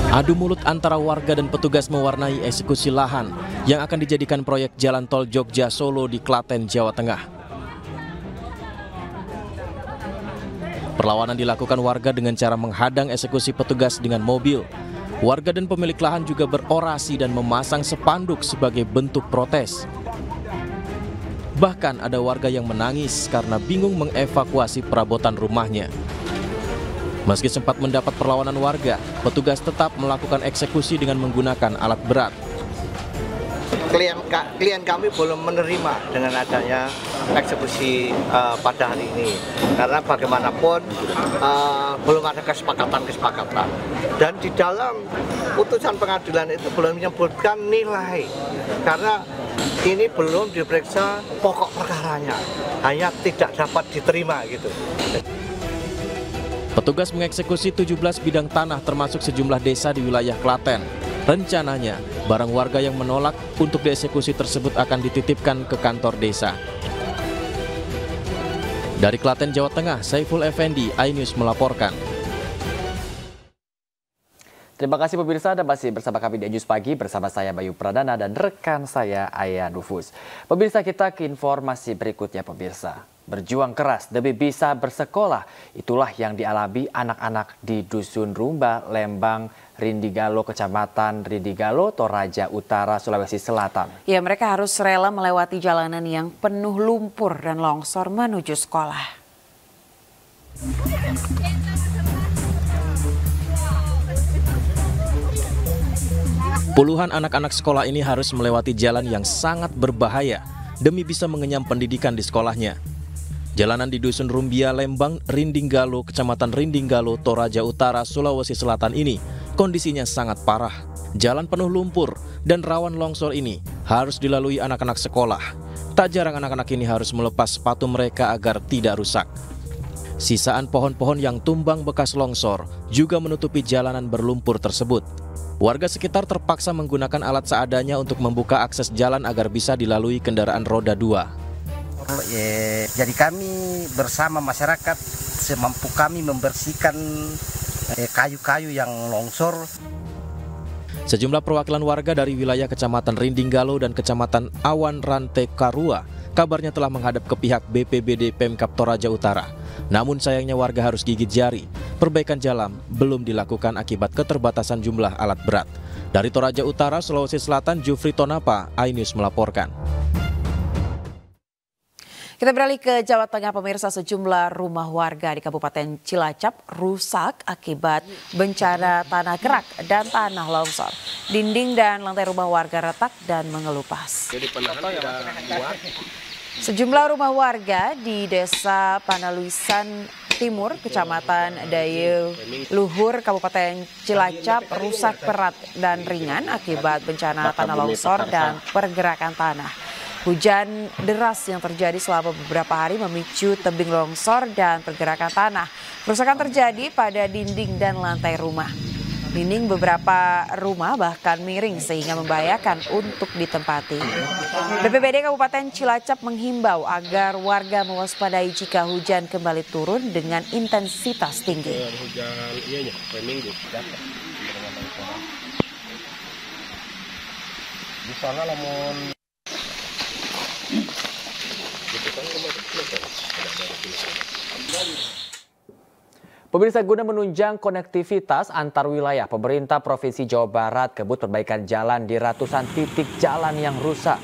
Adu mulut antara warga dan petugas mewarnai eksekusi lahan yang akan dijadikan proyek jalan tol Jogja-Solo di Klaten, Jawa Tengah. Perlawanan dilakukan warga dengan cara menghadang eksekusi petugas dengan mobil. Warga dan pemilik lahan juga berorasi dan memasang spanduk sebagai bentuk protes. Bahkan ada warga yang menangis karena bingung mengevakuasi perabotan rumahnya. Meski sempat mendapat perlawanan warga, petugas tetap melakukan eksekusi dengan menggunakan alat berat. Klien kami belum menerima dengan adanya eksekusi pada hari ini, karena bagaimanapun belum ada kesepakatan. Dan di dalam putusan pengadilan itu belum menyebutkan nilai, karena ini belum diperiksa pokok perkaranya, hanya tidak dapat diterima gitu. Petugas mengeksekusi 17 bidang tanah termasuk sejumlah desa di wilayah Klaten. Rencananya, barang warga yang menolak untuk dieksekusi tersebut akan dititipkan ke kantor desa. Dari Klaten, Jawa Tengah, Saiful Effendi, iNews melaporkan. Terima kasih pemirsa, Anda masih bersama kami di iNews Pagi bersama saya Bayu Pradana dan rekan saya Aya Nufus. Pemirsa, kita ke informasi berikutnya pemirsa. Berjuang keras demi bisa bersekolah, itulah yang dialami anak-anak di Dusun Rumba, Lembang, Rindigalo, Kecamatan Rindigalo, Toraja Utara, Sulawesi Selatan. Ya, mereka harus rela melewati jalanan yang penuh lumpur dan longsor menuju sekolah. Puluhan anak-anak sekolah ini harus melewati jalan yang sangat berbahaya demi bisa mengenyam pendidikan di sekolahnya. Jalanan di Dusun Rumbia, Lembang, Rindigalo, Kecamatan Rindigalo, Toraja Utara, Sulawesi Selatan ini kondisinya sangat parah. Jalan penuh lumpur dan rawan longsor ini harus dilalui anak-anak sekolah. Tak jarang anak-anak ini harus melepas sepatu mereka agar tidak rusak. Sisaan pohon-pohon yang tumbang bekas longsor juga menutupi jalanan berlumpur tersebut. Warga sekitar terpaksa menggunakan alat seadanya untuk membuka akses jalan agar bisa dilalui kendaraan roda 2. Jadi kami bersama masyarakat semampu kami membersihkan kayu-kayu yang longsor. Sejumlah perwakilan warga dari wilayah Kecamatan Rindigalo dan Kecamatan Awan Rante Karua kabarnya telah menghadap ke pihak BPBD Pemkab Toraja Utara. Namun sayangnya warga harus gigit jari. Perbaikan jalan belum dilakukan akibat keterbatasan jumlah alat berat. Dari Toraja Utara, Sulawesi Selatan, Jufri Tonapa, iNews melaporkan. Kita beralih ke Jawa Tengah pemirsa, sejumlah rumah warga di Kabupaten Cilacap rusak akibat bencana tanah gerak dan tanah longsor. Dinding dan lantai rumah warga retak dan mengelupas. Sejumlah rumah warga di Desa Panaluisan Timur, Kecamatan Daye Luhur, Kabupaten Cilacap rusak berat dan ringan akibat bencana tanah longsor dan pergerakan tanah. Hujan deras yang terjadi selama beberapa hari memicu tebing longsor dan pergerakan tanah. Kerusakan terjadi pada dinding dan lantai rumah. Dinding beberapa rumah bahkan miring sehingga membahayakan untuk ditempati. BPBD Kabupaten Cilacap menghimbau agar warga mewaspadai jika hujan kembali turun dengan intensitas tinggi. Pemirsa, guna menunjang konektivitas antar wilayah, pemerintah Provinsi Jawa Barat kebut perbaikan jalan di ratusan titik jalan yang rusak.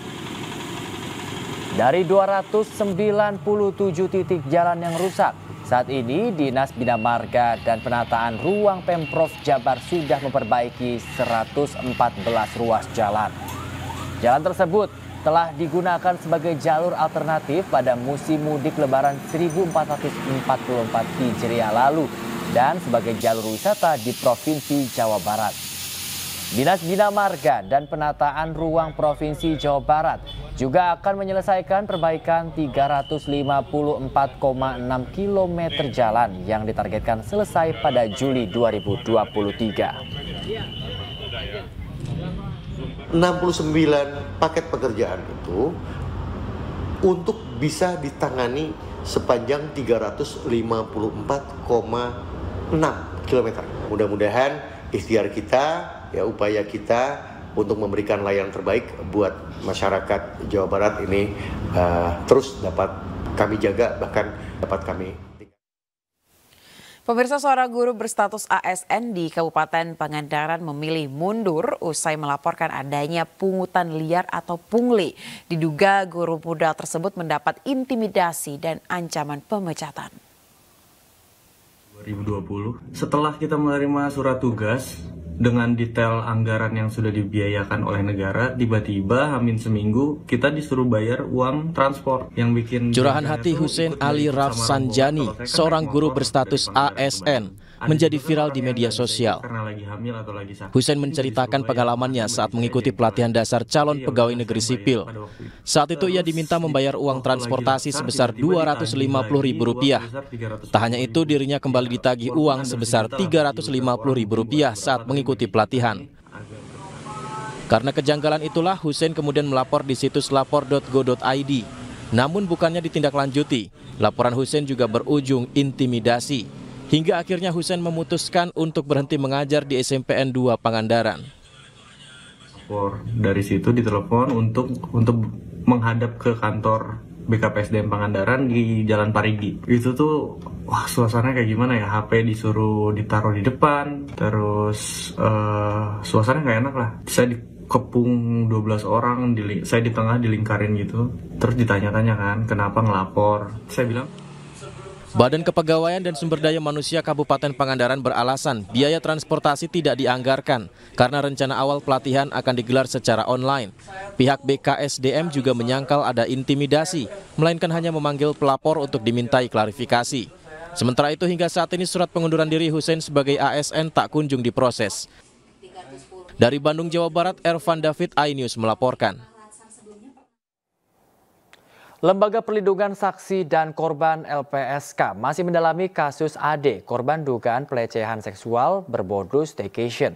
Dari 297 titik jalan yang rusak, saat ini Dinas Bina Marga dan Penataan Ruang Pemprov Jabar sudah memperbaiki 114 ruas jalan. Jalan tersebut telah digunakan sebagai jalur alternatif pada musim mudik Lebaran 1444 Hijriah lalu dan sebagai jalur wisata di Provinsi Jawa Barat. Dinas Bina Marga dan Penataan Ruang Provinsi Jawa Barat juga akan menyelesaikan perbaikan 354,6 km jalan yang ditargetkan selesai pada Juli 2023. 69 paket pekerjaan itu untuk bisa ditangani sepanjang 354,6 km. Mudah-mudahan ikhtiar kita, ya upaya kita untuk memberikan layanan terbaik buat masyarakat Jawa Barat ini terus dapat kami jaga, bahkan dapat kami. Pemirsa, seorang guru berstatus ASN di Kabupaten Pangandaran memilih mundur usai melaporkan adanya pungutan liar atau pungli. Diduga guru muda tersebut mendapat intimidasi dan ancaman pemecatan. 2020, setelah kita menerima surat tugas dengan detail anggaran yang sudah dibiayakan oleh negara, tiba-tiba hamin seminggu kita disuruh bayar uang transport yang bikin... Curahan hati Hussein Ali Rafsanjani, seorang guru berstatus ASN, menjadi viral di media sosial. Hussein menceritakan pengalamannya saat mengikuti pelatihan dasar calon pegawai negeri sipil. Saat itu ia diminta membayar uang transportasi sebesar Rp250.000. Tak hanya itu, dirinya kembali ditagih uang sebesar Rp350.000 saat mengikuti pelatihan. Karena kejanggalan itulah, Hussein kemudian melapor di situs lapor.go.id. Namun bukannya ditindaklanjuti, laporan Hussein juga berujung intimidasi. Hingga akhirnya Hussein memutuskan untuk berhenti mengajar di SMPN 2 Pangandaran. Dari situ ditelepon untuk menghadap ke kantor BKPSDM Pangandaran di Jalan Parigi. Itu tuh, wah, suasananya kayak gimana ya? HP disuruh ditaruh di depan, terus suasananya nggak enak lah. Saya dikepung 12 orang, saya di tengah dilingkarin gitu. Terus ditanya-tanya kan, kenapa ngelapor? Saya bilang, Badan Kepegawaian dan Sumber Daya Manusia Kabupaten Pangandaran beralasan biaya transportasi tidak dianggarkan karena rencana awal pelatihan akan digelar secara online. Pihak BKSDM juga menyangkal ada intimidasi, melainkan hanya memanggil pelapor untuk dimintai klarifikasi. Sementara itu hingga saat ini surat pengunduran diri Hussein sebagai ASN tak kunjung diproses. Dari Bandung, Jawa Barat, Ervan David, iNews melaporkan. Lembaga Perlindungan Saksi dan Korban LPSK masih mendalami kasus AD, korban dugaan pelecehan seksual bermodus staycation.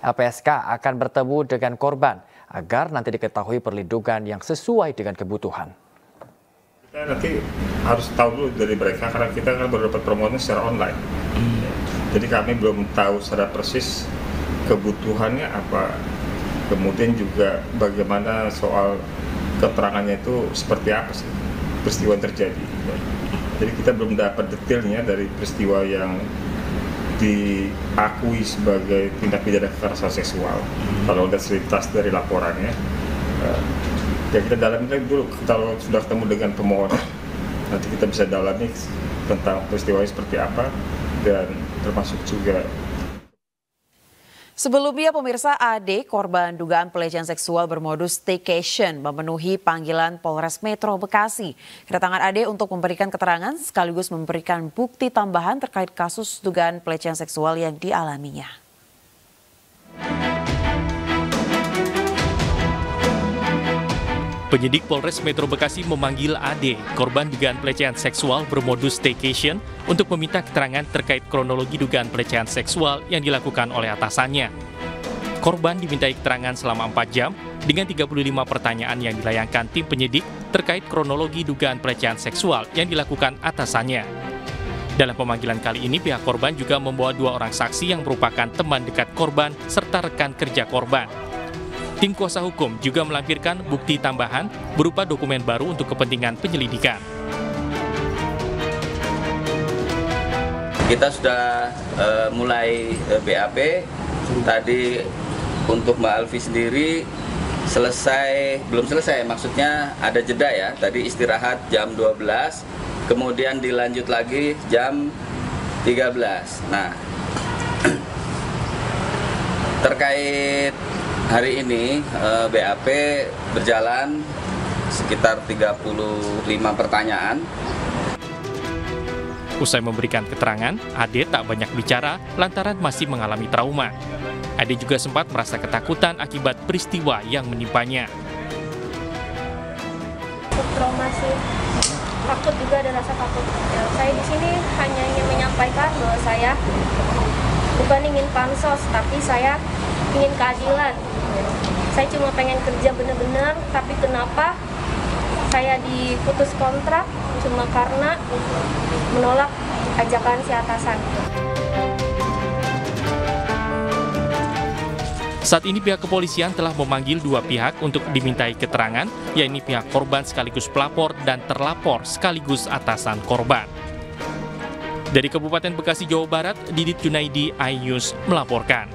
LPSK akan bertemu dengan korban agar nanti diketahui perlindungan yang sesuai dengan kebutuhan. Kita nanti harus tahu dulu dari mereka karena kita kan baru dapat promonya secara online. Jadi kami belum tahu secara persis kebutuhannya apa. Kemudian juga bagaimana soal keterangannya itu seperti apa sih peristiwa yang terjadi. Jadi kita belum dapat detailnya dari peristiwa yang diakui sebagai tindak pidana kekerasan seksual. Kalau ada selintas dari laporannya, ya kita dalami lagi dulu. Kalau sudah ketemu dengan pemohon, nanti kita bisa dalami tentang peristiwanya seperti apa dan termasuk juga. Sebelumnya, pemirsa, AD, korban dugaan pelecehan seksual bermodus staycation, memenuhi panggilan Polres Metro Bekasi. Kedatangan AD untuk memberikan keterangan sekaligus memberikan bukti tambahan terkait kasus dugaan pelecehan seksual yang dialaminya. Penyidik Polres Metro Bekasi memanggil AD, korban dugaan pelecehan seksual bermodus staycation, untuk meminta keterangan terkait kronologi dugaan pelecehan seksual yang dilakukan oleh atasannya. Korban dimintai keterangan selama 4 jam dengan 35 pertanyaan yang dilayangkan tim penyidik terkait kronologi dugaan pelecehan seksual yang dilakukan atasannya. Dalam pemanggilan kali ini, pihak korban juga membawa 2 orang saksi yang merupakan teman dekat korban serta rekan kerja korban. Tim kuasa hukum juga melampirkan bukti tambahan berupa dokumen baru untuk kepentingan penyelidikan. Kita sudah mulai BAP. Tadi untuk Mbak Alfi sendiri belum selesai, maksudnya ada jeda ya. Tadi istirahat jam 12, kemudian dilanjut lagi jam 13. Nah, terkait hari ini BAP berjalan sekitar 35 pertanyaan. Usai memberikan keterangan, Ade tak banyak bicara lantaran masih mengalami trauma. Ade juga sempat merasa ketakutan akibat peristiwa yang menimpanya. Trauma sih, takut juga, ada rasa takut. Saya di sini hanya ingin menyampaikan bahwa saya bukan ingin pansos, tapi saya ingin keadilan. Saya cuma pengen kerja benar-benar, tapi kenapa saya diputus kontrak cuma karena menolak ajakan si atasan. Saat ini pihak kepolisian telah memanggil dua pihak untuk dimintai keterangan, yakni pihak korban sekaligus pelapor dan terlapor sekaligus atasan korban. Dari Kabupaten Bekasi, Jawa Barat, Didit Junaidi, iNews melaporkan.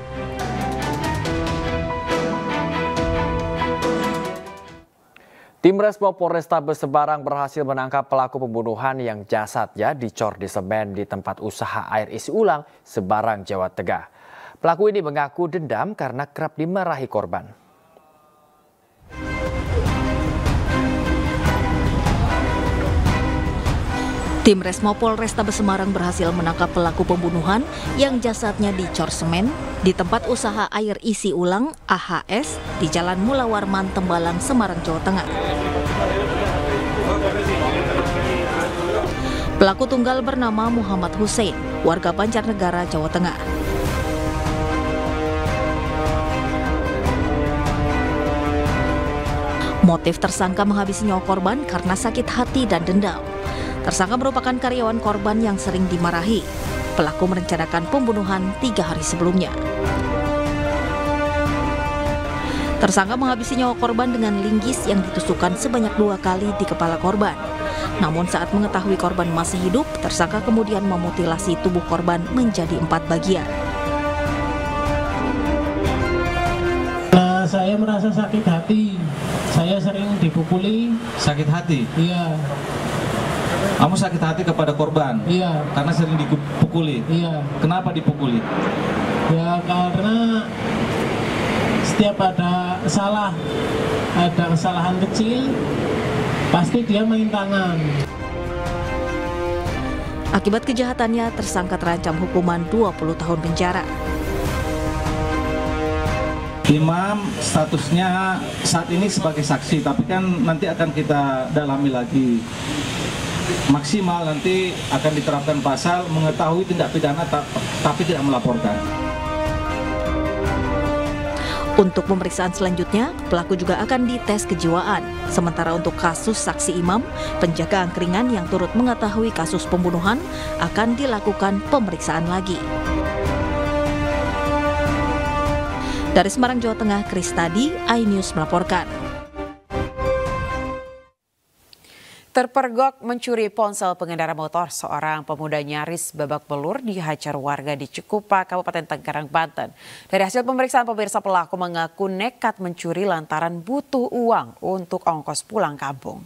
Tim Resmo Polrestabes Semarang berhasil menangkap pelaku pembunuhan yang jasadnya dicor di semen di tempat usaha air isi ulang Semarang, Jawa Tengah. Pelaku ini mengaku dendam karena kerap dimarahi korban. Tim Resmo Polrestabes Semarang berhasil menangkap pelaku pembunuhan yang jasadnya dicor semen di tempat usaha air isi ulang AHS di Jalan Mula Warman, Tembalang, Semarang, Jawa Tengah. Pelaku tunggal bernama Muhammad Hussein, warga Banjarnegara, Jawa Tengah. Motif tersangka menghabisi nyawa korban karena sakit hati dan dendam. Tersangka merupakan karyawan korban yang sering dimarahi. Pelaku merencanakan pembunuhan 3 hari sebelumnya. Tersangka menghabisi nyawa korban dengan linggis yang ditusukkan sebanyak 2 kali di kepala korban. Namun saat mengetahui korban masih hidup, tersangka kemudian memutilasi tubuh korban menjadi 4 bagian. Saya merasa sakit hati. Saya sering dipukuli. Sakit hati? Iya. Kamu sakit hati kepada korban? Iya. Karena sering dipukuli? Iya. Kenapa dipukuli? Ya karena setiap ada kesalahan kecil, pasti dia main tangan. Akibat kejahatannya, tersangka terancam hukuman 20 tahun penjara. Imam statusnya saat ini sebagai saksi, tapi kan nanti akan kita dalami lagi. Maksimal nanti akan diterapkan pasal mengetahui tindak pidana tapi tidak melaporkan. Untuk pemeriksaan selanjutnya, pelaku juga akan dites kejiwaan. Sementara untuk kasus saksi imam, penjaga angkringan yang turut mengetahui kasus pembunuhan akan dilakukan pemeriksaan lagi. Dari Semarang, Jawa Tengah, Kristadi, iNews melaporkan. Terpergok mencuri ponsel pengendara motor, seorang pemuda nyaris babak belur dihajar warga di Cikupa, Kabupaten Tangerang, Banten. Dari hasil pemeriksaan pemirsa, pelaku mengaku nekat mencuri lantaran butuh uang untuk ongkos pulang kampung.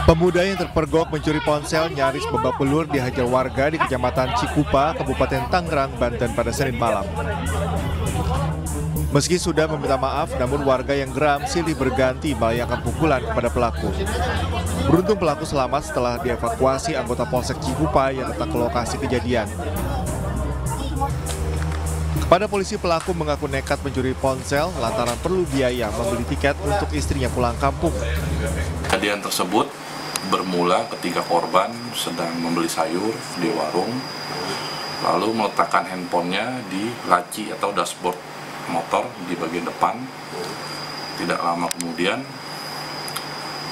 Pemuda yang terpergok mencuri ponsel nyaris babak belur dihajar warga di Kecamatan Cikupa, Kabupaten Tangerang, Banten pada Senin malam. Meski sudah meminta maaf, namun warga yang geram silih berganti melayangkan pukulan kepada pelaku. Beruntung pelaku selamat setelah dievakuasi anggota Polsek Cikupa yang datang ke lokasi kejadian. Kepada polisi, pelaku mengaku nekat mencuri ponsel lantaran perlu biaya membeli tiket untuk istrinya pulang kampung. Kejadian tersebut bermula ketika korban sedang membeli sayur di warung, lalu meletakkan handphonenya di laci atau dashboard motor di bagian depan. Tidak lama kemudian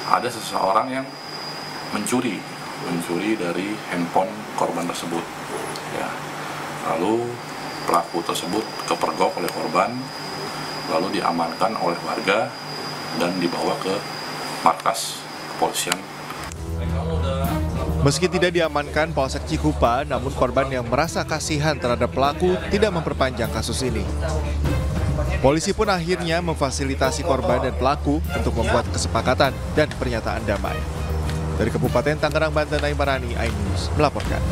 ada seseorang yang mencuri dari handphone korban tersebut. Ya. Lalu pelaku tersebut kepergok oleh korban, lalu diamankan oleh warga dan dibawa ke markas kepolisian. Meski tidak diamankan Polsek Cikupa, namun korban yang merasa kasihan terhadap pelaku tidak memperpanjang kasus ini. Polisi pun akhirnya memfasilitasi korban dan pelaku untuk membuat kesepakatan dan pernyataan damai. Dari Kabupaten Tangerang, Banten, Aimarani, iNews melaporkan.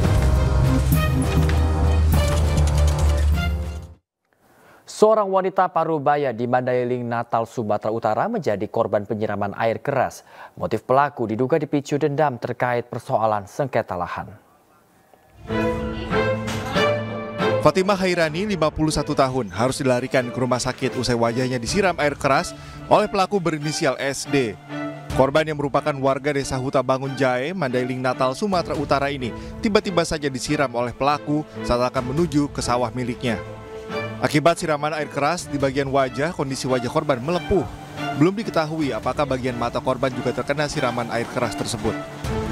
Seorang wanita Parubaya di Mandailing, Natal, Sumatera Utara menjadi korban penyiraman air keras. Motif pelaku diduga dipicu dendam terkait persoalan sengketa lahan. Fatimah Hairani, 51 tahun, harus dilarikan ke rumah sakit usai wajahnya disiram air keras oleh pelaku berinisial SD. Korban yang merupakan warga desa Huta Bangun Jae, Mandailing, Natal, Sumatera Utara ini tiba-tiba saja disiram oleh pelaku saat akan menuju ke sawah miliknya. Akibat siraman air keras di bagian wajah, kondisi wajah korban melepuh. Belum diketahui apakah bagian mata korban juga terkena siraman air keras tersebut.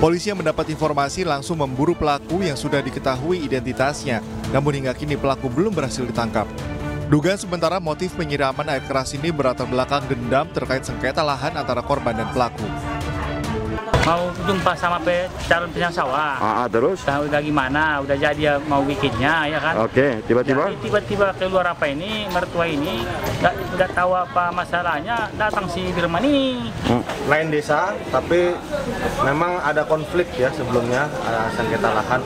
Polisi yang mendapat informasi langsung memburu pelaku yang sudah diketahui identitasnya, namun hingga kini pelaku belum berhasil ditangkap. Dugaan sementara motif penyiraman air keras ini berlatar belakang dendam terkait sengketa lahan antara korban dan pelaku. Mau jumpa sama calon penyang sawah. Terus? Tahu udah gimana, udah jadi mau bikinnya ya kan. Oke, tiba-tiba? Jadi tiba-tiba keluar apa ini, mertua ini, nggak tahu apa masalahnya, datang si Firman ini. Lain desa, tapi memang ada konflik ya sebelumnya, ada sengketa lahan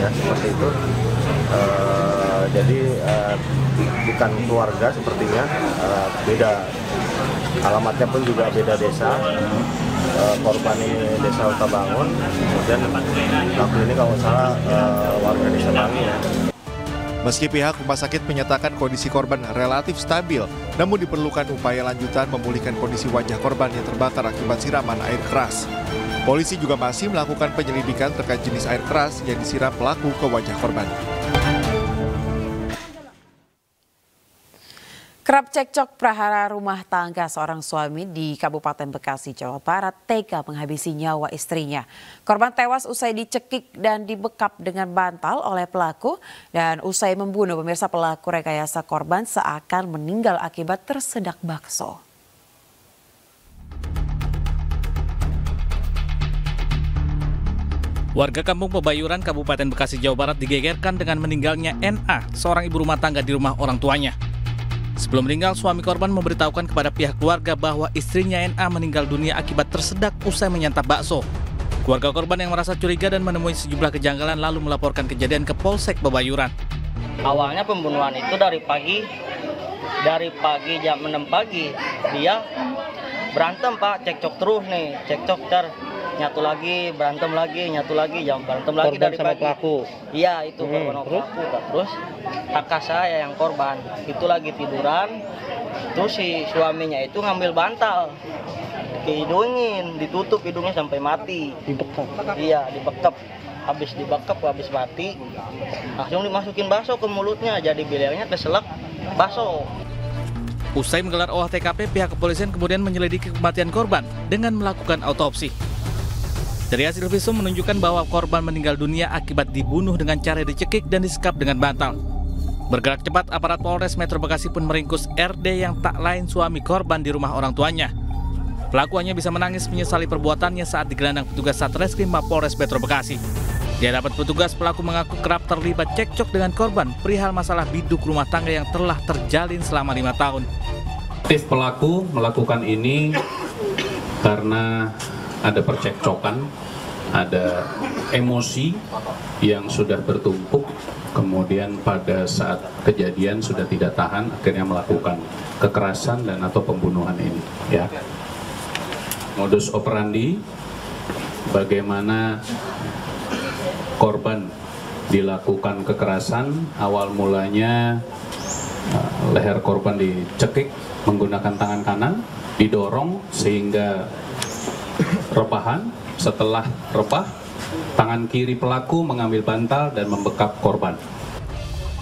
ya seperti itu. Jadi bukan keluarga sepertinya, beda alamatnya pun juga beda desa. Korban ini desa Utabangun, kemudian pelaku ini kalau salah warga desa Bangi ya. Meski pihak rumah sakit menyatakan kondisi korban relatif stabil, namun diperlukan upaya lanjutan memulihkan kondisi wajah korban yang terbakar akibat siraman air keras. Polisi juga masih melakukan penyelidikan terkait jenis air keras yang disiram pelaku ke wajah korban. Kerap cekcok prahara rumah tangga seorang suami di Kabupaten Bekasi, Jawa Barat tega menghabisi nyawa istrinya. Korban tewas usai dicekik dan dibekap dengan bantal oleh pelaku, dan usai membunuh pemirsa, pelaku rekayasa korban seakan meninggal akibat tersedak bakso. Warga Kampung Pebayuran, Kabupaten Bekasi, Jawa Barat digegerkan dengan meninggalnya NA, seorang ibu rumah tangga di rumah orang tuanya. Sebelum meninggal, suami korban memberitahukan kepada pihak keluarga bahwa istrinya NA meninggal dunia akibat tersedak usai menyantap bakso. Keluarga korban yang merasa curiga dan menemui sejumlah kejanggalan lalu melaporkan kejadian ke Polsek Pebayuran. Awalnya pembunuhan itu dari pagi jam 6 pagi dia berantem Pak, cekcok terus nih, cekcok nyatu lagi, berantem lagi, nyatu lagi, jam berantem lagi korban dari sama pagi. Pelaku. Iya, itu korban sama pelaku. Terus kakak saya yang korban itu lagi tiduran, terus si suaminya itu ngambil bantal, dihidungin, ditutup hidungnya sampai mati. Dibekap. Iya, dibekap. Habis dibekap, habis mati, langsung dimasukin bakso ke mulutnya, jadi bilangnya keselak bakso. Usai menggelar olah TKP, pihak kepolisian kemudian menyelidiki kematian korban dengan melakukan autopsi. Dari hasil visum menunjukkan bahwa korban meninggal dunia akibat dibunuh dengan cara dicekik dan disekap dengan bantal. Bergerak cepat, aparat Polres Metro Bekasi pun meringkus RD yang tak lain suami korban di rumah orang tuanya. Pelaku hanya bisa menangis menyesali perbuatannya saat digelandang petugas Satreskrim Mapolres Metro Bekasi. Di hadapan petugas, pelaku mengaku kerap terlibat cekcok dengan korban perihal masalah biduk rumah tangga yang telah terjalin selama 5 tahun. Motif pelaku melakukan ini karena ada percekcokan, ada emosi yang sudah bertumpuk, kemudian pada saat kejadian sudah tidak tahan, akhirnya melakukan kekerasan dan atau pembunuhan ini. Ya. Modus operandi, bagaimana korban dilakukan kekerasan, awal mulanya leher korban dicekik menggunakan tangan kanan, didorong sehingga rebahan. Setelah rebah, tangan kiri pelaku mengambil bantal dan membekap korban.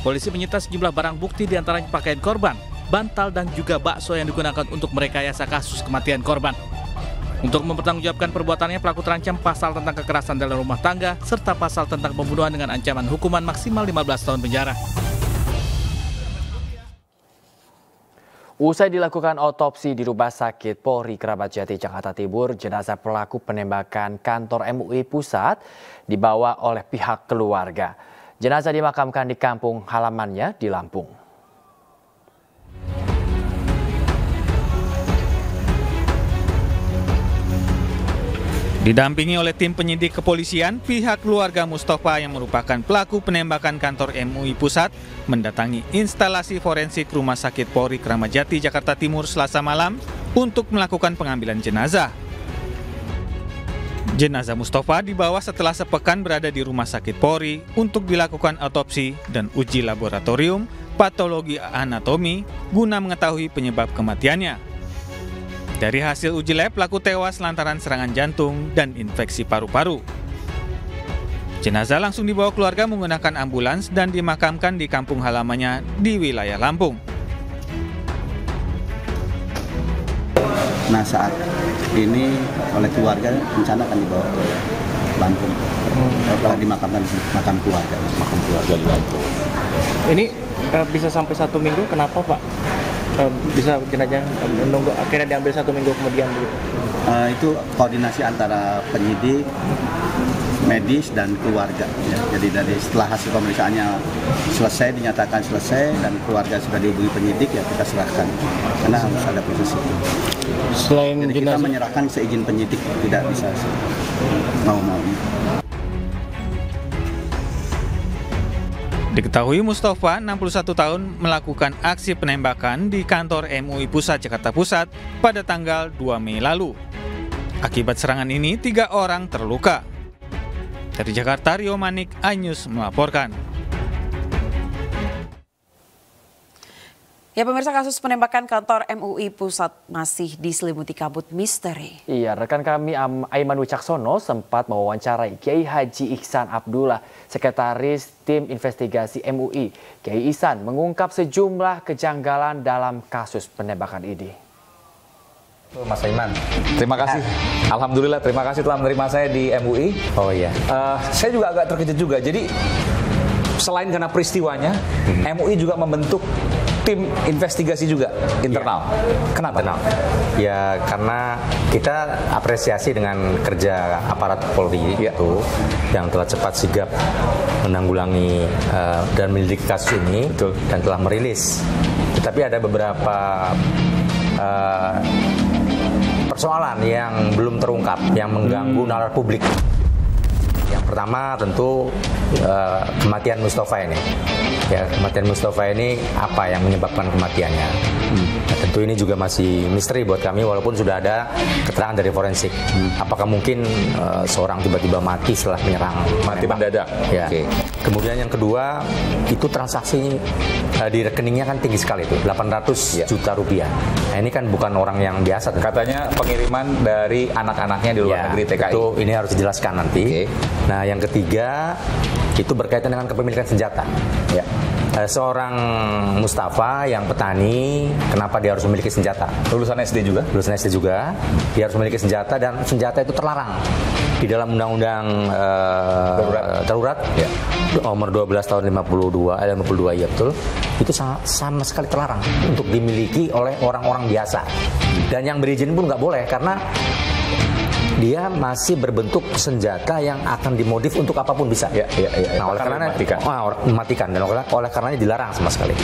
Polisi menyita sejumlah barang bukti diantaranya pakaian korban, bantal dan juga bakso yang digunakan untuk merekayasa kasus kematian korban. Untuk mempertanggungjawabkan perbuatannya, pelaku terancam pasal tentang kekerasan dalam rumah tangga serta pasal tentang pembunuhan dengan ancaman hukuman maksimal 15 tahun penjara. Usai dilakukan otopsi di Rumah Sakit Polri Kramat Jati, Jakarta Timur, jenazah pelaku penembakan kantor MUI Pusat dibawa oleh pihak keluarga. Jenazah dimakamkan di kampung halamannya di Lampung. Didampingi oleh tim penyidik kepolisian, pihak keluarga Mustafa yang merupakan pelaku penembakan kantor MUI Pusat mendatangi instalasi forensik Rumah Sakit Polri Kramat Jati, Jakarta Timur Selasa malam untuk melakukan pengambilan jenazah. Jenazah Mustafa dibawa setelah sepekan berada di Rumah Sakit Polri untuk dilakukan autopsi dan uji laboratorium patologi anatomi guna mengetahui penyebab kematiannya. Dari hasil uji lab, pelaku tewas lantaran serangan jantung dan infeksi paru-paru. Jenazah langsung dibawa keluarga menggunakan ambulans dan dimakamkan di kampung halamannya di wilayah Lampung. Nah, saat ini oleh keluarga rencana akan dibawa ke Lampung. Telah dimakamkan di makam keluarga di Lampung. Ini bisa sampai 1 minggu, kenapa Pak? Bisa jenazah menunggu akhirnya diambil 1 minggu kemudian begitu? Itu koordinasi antara penyidik, medis dan keluarga. Ya. Jadi dari setelah hasil pemeriksaannya selesai, dinyatakan selesai dan keluarga sudah dihubungi penyidik, ya kita serahkan karena harus ada proses itu. Jadi kita menyerahkan seizin penyidik, tidak bisa mau-mau. Diketahui Mustafa, 61 tahun, melakukan aksi penembakan di kantor MUI Pusat Jakarta Pusat pada tanggal 2 Mei lalu. Akibat serangan ini, 3 orang terluka. Dari Jakarta, Rio Manik, iNews melaporkan. Ya pemirsa, kasus penembakan kantor MUI Pusat masih diselimuti kabut misteri. Iya, rekan kami Aiman Wicaksono sempat mewawancarai Kiai Haji Ihsan Abdullah, Sekretaris Tim Investigasi MUI. Kiai Ihsan mengungkap sejumlah kejanggalan dalam kasus penembakan ini. Mas Aiman, terima kasih. Alhamdulillah, terima kasih telah menerima saya di MUI. Oh iya. Saya juga agak terkejut juga. Jadi selain karena peristiwanya, MUI juga membentuk tim investigasi juga internal. Kenapa? Ya karena kita apresiasi dengan kerja aparat Polri itu yang telah cepat sigap menanggulangi dan menyelidiki kasus ini. Betul. Dan telah merilis. Tetapi ada beberapa persoalan yang belum terungkap, yang mengganggu nalar publik. Yang pertama tentu kematian Mustafa ini. Ya, kematian Mustafa ini apa yang menyebabkan kematiannya? Nah, tentu ini juga masih misteri buat kami walaupun sudah ada keterangan dari forensik. Apakah mungkin seorang tiba-tiba mati setelah menyerang? Mati mendadak. Ya. Okay. Kemudian yang kedua, itu transaksi di rekeningnya kan tinggi sekali itu, 800 juta rupiah. Nah, ini kan bukan orang yang biasa. Katanya pengiriman dari anak-anaknya di luar negeri TKI. Itu ini harus dijelaskan nanti. Okay. Nah, yang ketiga itu berkaitan dengan kepemilikan senjata. Ya. Seorang Mustafa yang petani, kenapa dia harus memiliki senjata? Lulusan SD juga? Lulusan SD juga. Dia harus memiliki senjata dan senjata itu terlarang di dalam Undang-Undang Darurat ya. Nomor 12 tahun 52 ya betul. Itu sama sekali terlarang untuk dimiliki oleh orang-orang biasa. Dan yang berizin pun nggak boleh karena dia masih berbentuk senjata yang akan dimodif untuk apapun bisa. Nah, oleh karena mematikan dan oleh karenanya dilarang sama sekali.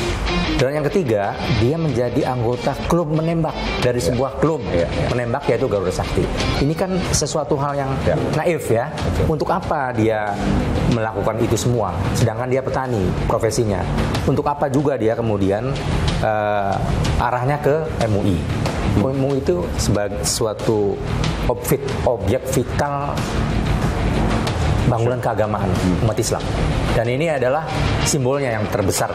Dan yang ketiga, dia menjadi anggota klub menembak dari sebuah klub menembak yaitu Garuda Sakti. Ini kan sesuatu hal yang naif ya. Untuk apa dia melakukan itu semua? Sedangkan dia petani profesinya. Untuk apa juga dia kemudian arahnya ke MUI? MUI itu sebagai suatu objek vital bangunan keagamaan umat Islam. Dan ini adalah simbolnya yang terbesar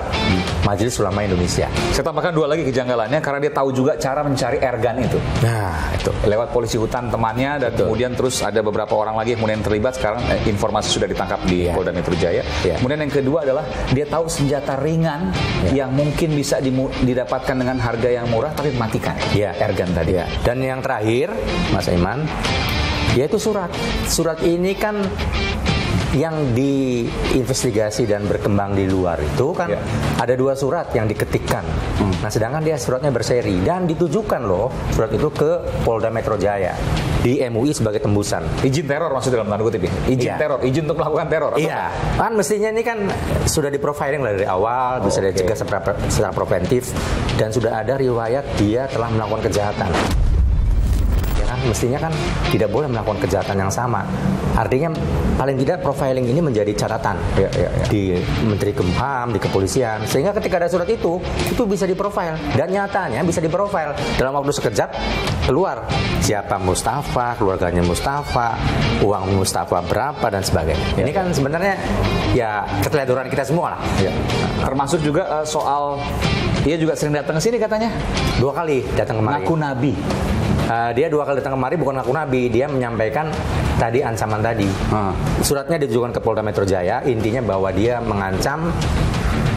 Majelis Ulama Indonesia. Saya tambahkan 2 lagi kejanggalannya karena dia tahu juga cara mencari airgun itu. Nah, itu lewat polisi hutan temannya dan kemudian terus ada beberapa orang lagi yang kemudian terlibat. Sekarang informasi sudah ditangkap di Polda Metro Jaya. Kemudian yang kedua adalah dia tahu senjata ringan yang mungkin bisa didapatkan dengan harga yang murah tapi mematikan. Airgun tadi. Dan yang terakhir, Mas Aiman, yaitu surat. Surat ini kan yang diinvestigasi dan berkembang di luar itu kan ada 2 surat yang diketikkan. Nah, sedangkan dia suratnya berseri dan ditujukan loh surat itu ke Polda Metro Jaya di MUI sebagai tembusan. Izin teror maksud dalam tanda kutip ya? Izin teror, izin untuk melakukan teror. Iya. Kan mestinya ini kan sudah diprofiling dari awal, bisa dicegah secara preventif dan sudah ada riwayat dia telah melakukan kejahatan. Mestinya kan tidak boleh melakukan kejahatan yang sama. Artinya paling tidak profiling ini menjadi catatan di Menteri Kemham, di kepolisian, sehingga ketika ada surat itu bisa diprofil dan nyatanya bisa diprofil dalam waktu sekejap keluar siapa Mustafa, keluarganya Mustafa, uang Mustafa berapa dan sebagainya. Ini kan sebenarnya ya keteledoran kita semua lah. Termasuk juga soal dia juga sering datang ke sini katanya 2 kali datang kemari. Ngaku nabi. Dia 2 kali datang kemari bukan ngaku nabi, dia menyampaikan tadi ancaman tadi. Suratnya ditujukan ke Polda Metro Jaya, intinya bahwa dia mengancam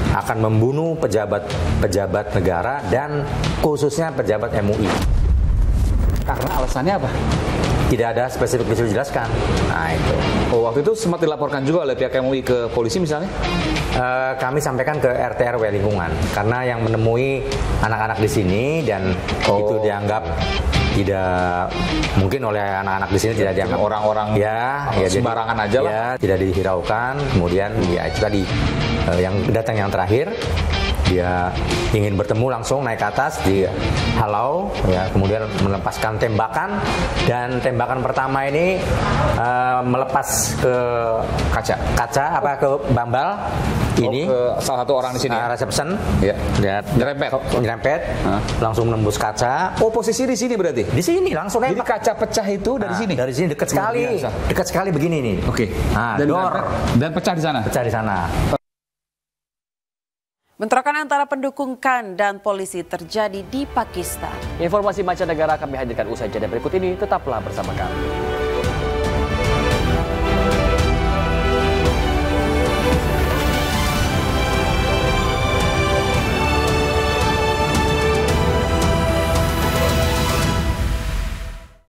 akan membunuh pejabat negara dan khususnya pejabat MUI. Karena alasannya apa? tidak ada spesifik bisa dijelaskan. Nah itu. Oh, waktu itu sempat dilaporkan juga oleh pihak MUI ke polisi misalnya? Kami sampaikan ke RT RW lingkungan karena yang menemui anak-anak di sini dan itu dianggap tidak mungkin oleh anak-anak di sini tidak dianggap orang-orang ya sembarangan aja lah. Ya, tidak dihiraukan. Kemudian ya itu tadi yang datang yang terakhir dia ingin bertemu langsung naik ke atas dihalau ya, kemudian melepaskan tembakan dan tembakan pertama ini melepas ke kaca apa ke bambal ini ke salah satu orang di sini reception ya, nyerempet langsung menembus kaca. Oh, posisi di sini berarti di sini langsung jadi kaca pecah itu dari sini dekat sekali begini nih. Oke. Dan pecah di sana. Bentrokan antara pendukung KAN dan polisi terjadi di Pakistan. Informasi mancanegara kami hadirkan usai jeda berikut ini. Tetaplah bersama kami.